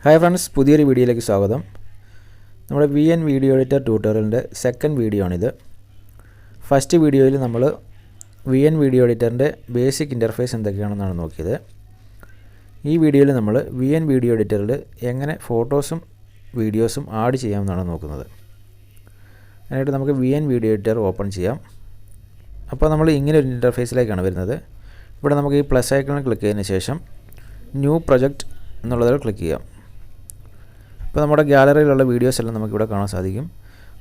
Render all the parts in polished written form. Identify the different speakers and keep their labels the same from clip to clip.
Speaker 1: Hi friends, പുതിയൊരു വീഡിയോയിലേക്ക് സ്വാഗതം. നമ്മുടെ VN വീഡിയോ എഡിറ്റർ ട്യൂട്ടോറിയലിൻ്റെ സെക്കൻഡ് വീഡിയോ ആണിത്. ഫസ്റ്റ് വീഡിയോയിൽ നമ്മൾ VN വീഡിയോ എഡിറ്ററിൻ്റെ ബേസിക് ഇൻ്റർഫേസ് എന്തൊക്കെയാണെന്നാണ് നോക്കിയത്. ഈ വീഡിയോയിൽ നമ്മൾ VN വീഡിയോ എഡിറ്ററിൽ എങ്ങനെ ഫോട്ടോസും വീഡിയോസും ആഡ് ചെയ്യാമെന്നാണ് നോക്കുന്നത്. അതിനായിട്ട് നമുക്ക് VN വീഡിയോ എഡിറ്റർ ഓപ്പൺ ചെയ്യാം. അപ്പോൾ നമ്മൾ ഇങ്ങനെ ഒരു ഇൻ്റർഫേസിലേക്കാണ് വരുന്നത്. ഇവിടെ നമുക്ക് ഈ പ്ലസ് ഐക്കണിൽ ക്ലിക്ക് ചെയ്തതിന് ശേഷം ന്യൂ പ്രൊജക്റ്റ് എന്നുള്ളതിൽ ക്ലിക്ക് ചെയ്യാം. ഇപ്പോൾ നമ്മുടെ ഗാലറിയിലുള്ള വീഡിയോസ് എല്ലാം നമുക്കിവിടെ കാണാൻ സാധിക്കും.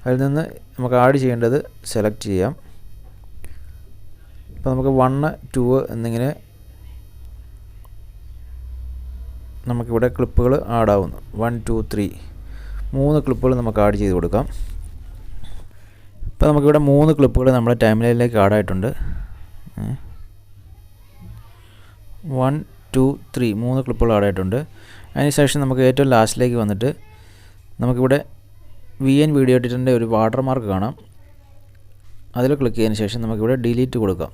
Speaker 1: അതിൽ നിന്ന് നമുക്ക് ആഡ് ചെയ്യേണ്ടത് സെലക്ട് ചെയ്യാം. ഇപ്പോൾ നമുക്ക് 1, 2 എന്നിങ്ങനെ നമുക്കിവിടെ ക്ലിപ്പുകൾ ആഡാവുന്നു. 1, 2, 3 3 ക്ലിപ്പുകൾ നമുക്ക് ആഡ് ചെയ്ത് കൊടുക്കാം. ഇപ്പോൾ നമുക്കിവിടെ 3 ക്ലിപ്പുകൾ നമ്മുടെ ടൈംലൈനിലേക്ക് ആഡായിട്ടുണ്ട്. 1, 2, 3 3 ക്ലിപ്പുകൾ ആഡായിട്ടുണ്ട്. അതിനുശേഷം നമുക്ക് ഏറ്റവും ലാസ്റ്റിലേക്ക് വന്നിട്ട് നമുക്കിവിടെ VN വീഡിയോ എഡിറ്ററിൻ്റെ ഒരു വാട്ടർമാർക്ക് കാണാം. അതിൽ ക്ലിക്ക് ചെയ്തതിന് ശേഷം നമുക്കിവിടെ ഡിലീറ്റ് കൊടുക്കാം.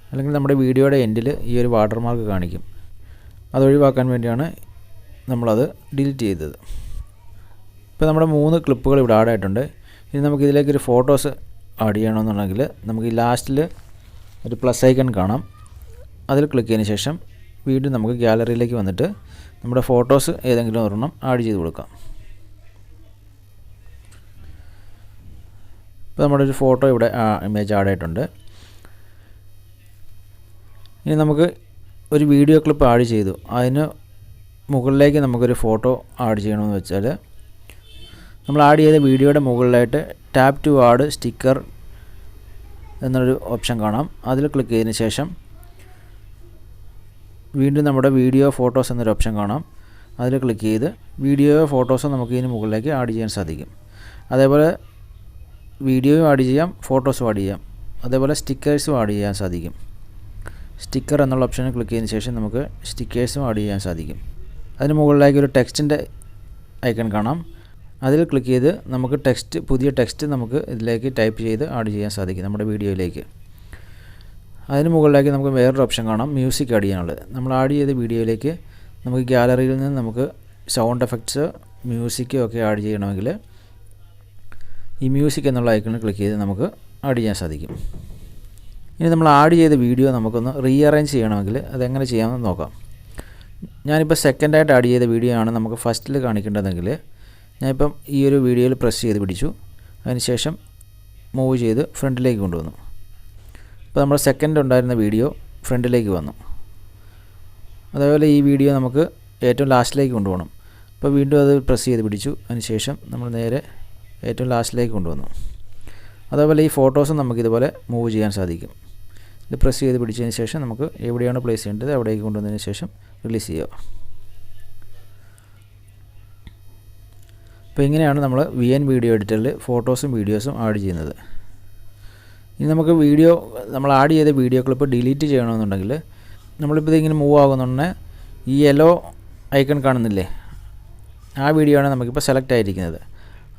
Speaker 1: അല്ലെങ്കിൽ നമ്മുടെ വീഡിയോയുടെ എൻഡിൽ ഈ ഒരു വാട്ടർമാർക്ക് കാണിക്കും. അത് ഒഴിവാക്കാൻ വേണ്ടിയാണ് നമ്മളത് ഡിലീറ്റ് ചെയ്തത്. ഇപ്പോൾ നമ്മുടെ 3 ക്ലിപ്പുകൾ ഇവിടെ ആഡായിട്ടുണ്ട്. ഇനി നമുക്കിതിലേക്കൊരു ഫോട്ടോസ് ആഡ് ചെയ്യണമെന്നുണ്ടെങ്കിൽ നമുക്ക് ഈ ലാസ്റ്റിൽ ഒരു പ്ലസ് ഐക്കൺ കാണാം. അതിൽ ക്ലിക്ക് ചെയ്തതിന് ശേഷം വീണ്ടും നമുക്ക് ഗാലറിയിലേക്ക് വന്നിട്ട് നമ്മുടെ ഫോട്ടോസ് ഏതെങ്കിലും ഒരെണ്ണം ആഡ് ചെയ്ത് കൊടുക്കാം. ഇപ്പോൾ നമ്മുടെ ഒരു ഫോട്ടോ ഇവിടെ ഇമേജ് ആഡ് ആയിട്ടുണ്ട്. ഇനി നമുക്ക് ഒരു വീഡിയോ ക്ലിപ്പ് ആഡ് ചെയ്തു. അതിന് മുകളിലേക്ക് നമുക്കൊരു ഫോട്ടോ ആഡ് ചെയ്യണമെന്ന് വെച്ചാൽ നമ്മൾ ആഡ് ചെയ്ത വീഡിയോയുടെ മുകളിലായിട്ട് ടാപ്പ് ടു ആഡ് സ്റ്റിക്കർ എന്നൊരു ഓപ്ഷൻ കാണാം. അതിൽ ക്ലിക്ക് ചെയ്തതിന് ശേഷം വീണ്ടും നമ്മുടെ വീഡിയോ ഫോട്ടോസ് എന്നൊരു ഓപ്ഷൻ കാണാം. അതിൽ ക്ലിക്ക് ചെയ്ത് വീഡിയോയോ ഫോട്ടോസോ നമുക്ക് ഇതിന് മുകളിലേക്ക് ആഡ് ചെയ്യാൻ സാധിക്കും. അതേപോലെ വീഡിയോയും ആഡ് ചെയ്യാം, ഫോട്ടോസും ആഡ് ചെയ്യാം. അതേപോലെ സ്റ്റിക്കേഴ്സും ആഡ് ചെയ്യാൻ സാധിക്കും. സ്റ്റിക്കർ എന്നുള്ള ഓപ്ഷനിൽ ക്ലിക്ക് ചെയ്തതിന് ശേഷം നമുക്ക് സ്റ്റിക്കേഴ്സും ആഡ് ചെയ്യാൻ സാധിക്കും. അതിന് മുകളിലേക്ക് ഒരു ടെക്സ്റ്റിൻ്റെ ഐക്കൺ കാണാം. അതിൽ ക്ലിക്ക് ചെയ്ത് നമുക്ക് പുതിയ ടെക്സ്റ്റ് നമുക്ക് ഇതിലേക്ക് ടൈപ്പ് ചെയ്ത് ആഡ് ചെയ്യാൻ സാധിക്കും നമ്മുടെ വീഡിയോയിലേക്ക്. അതിന് മുകളിലേക്ക് നമുക്ക് വേറൊരു ഓപ്ഷൻ കാണാം, മ്യൂസിക് ആഡ് ചെയ്യാനുള്ളത്. നമ്മൾ ആഡ് ചെയ്ത വീഡിയോയിലേക്ക് നമുക്ക് ഗാലറിയിൽ നിന്ന് നമുക്ക് സൗണ്ട് എഫക്ട്സ്, മ്യൂസിക്കും ഒക്കെ ആഡ് ചെയ്യണമെങ്കിൽ ഈ മ്യൂസിക് എന്നുള്ള ഐക്കണിൽ ക്ലിക്ക് ചെയ്ത് നമുക്ക് ആഡ് ചെയ്യാൻ സാധിക്കും. ഇനി നമ്മൾ ആഡ് ചെയ്ത വീഡിയോ നമുക്കൊന്ന് റീഅറേഞ്ച് ചെയ്യണമെങ്കിൽ അതെങ്ങനെ ചെയ്യാമെന്ന് നോക്കാം. ഞാനിപ്പോൾ സെക്കൻഡായിട്ട് ആഡ് ചെയ്ത വീഡിയോ ആണ് നമുക്ക് ഫസ്റ്റിൽ കാണിക്കേണ്ടതെങ്കിൽ ഞാനിപ്പം ഈ ഒരു വീഡിയോയിൽ പ്രസ് ചെയ്ത് പിടിച്ചു. അതിനുശേഷം മൂവ് ചെയ്ത് ഫ്രണ്ടിലേക്ക് കൊണ്ടുവന്നു. ഇപ്പോൾ നമ്മുടെ സെക്കൻഡ് ഉണ്ടായിരുന്ന വീഡിയോ ഫ്രണ്ടിലേക്ക് വന്നു. അതേപോലെ ഈ വീഡിയോ നമുക്ക് ഏറ്റവും ലാസ്റ്റിലേക്ക് കൊണ്ടുപോകണം. അപ്പോൾ വീണ്ടും അത് പ്രസ് ചെയ്ത് പിടിച്ചു. അതിനുശേഷം നമ്മൾ നേരെ ഏറ്റവും ലാസ്റ്റിലേക്ക് കൊണ്ടുവന്നു. അതേപോലെ ഈ ഫോട്ടോസും നമുക്കിതുപോലെ മൂവ് ചെയ്യാൻ സാധിക്കും. ഇത് പ്രസ് ചെയ്ത് പിടിച്ചതിന് ശേഷം നമുക്ക് എവിടെയാണ് പ്ലേസ് ചെയ്യേണ്ടത് അവിടേക്ക് കൊണ്ടുവന്നതിന് ശേഷം റിലീസ് ചെയ്യുക. അപ്പോൾ ഇങ്ങനെയാണ് നമ്മൾ VN വീഡിയോ എഡിറ്ററിൽ ഫോട്ടോസും വീഡിയോസും ആഡ് ചെയ്യുന്നത്. ഇനി നമുക്ക് നമ്മൾ ആഡ് ചെയ്ത വീഡിയോ ക്ലിപ്പ് ഡിലീറ്റ് ചെയ്യണമെന്നുണ്ടെങ്കിൽ നമ്മളിപ്പോൾ ഇതിങ്ങനെ മൂവ് ആകുന്നുണ്ടെങ്കിൽ ഈ യെല്ലോ ഐക്കൺ കാണുന്നില്ലേ, ആ വീഡിയോ ആണ് നമുക്കിപ്പോൾ സെലക്ട് ആയിരിക്കുന്നത്.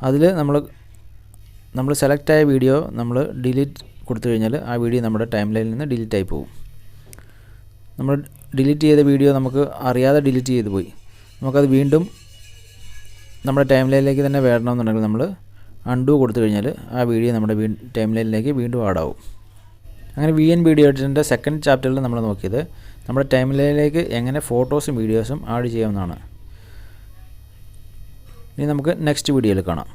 Speaker 1: അതിൽ നമ്മൾ സെലക്ട് ആയ വീഡിയോ നമ്മൾ ഡിലീറ്റ് കൊടുത്തു കഴിഞ്ഞാൽ ആ വീഡിയോ നമ്മുടെ ടൈം ലൈനിൽ നിന്ന് ഡിലീറ്റ് ആയി പോകും. നമ്മൾ ഡിലീറ്റ് ചെയ്ത വീഡിയോ നമുക്ക് അറിയാതെ ഡിലീറ്റ് ചെയ്ത് പോയി. നമുക്കത് വീണ്ടും നമ്മുടെ ടൈം ലൈനിലേക്ക് തന്നെ വരണമെന്നുണ്ടെങ്കിൽ നമ്മൾ അൺഡു കൊടുത്തു കഴിഞ്ഞാൽ ആ വീഡിയോ നമ്മുടെ ടൈം ലൈനിലേക്ക് വീണ്ടും ആഡാവും. അങ്ങനെ VN വീഡിയോ എഡിറ്ററിൻ്റെ സെക്കൻഡ് ചാപ്റ്ററിൽ നമ്മൾ നോക്കിയത് നമ്മുടെ ടൈം ലൈനിലേക്ക് എങ്ങനെ ഫോട്ടോസും വീഡിയോസും ആഡ് ചെയ്യാമെന്നാണ്. ഇനി നമുക്ക് നെക്സ്റ്റ് വീഡിയോയിൽ കാണാം.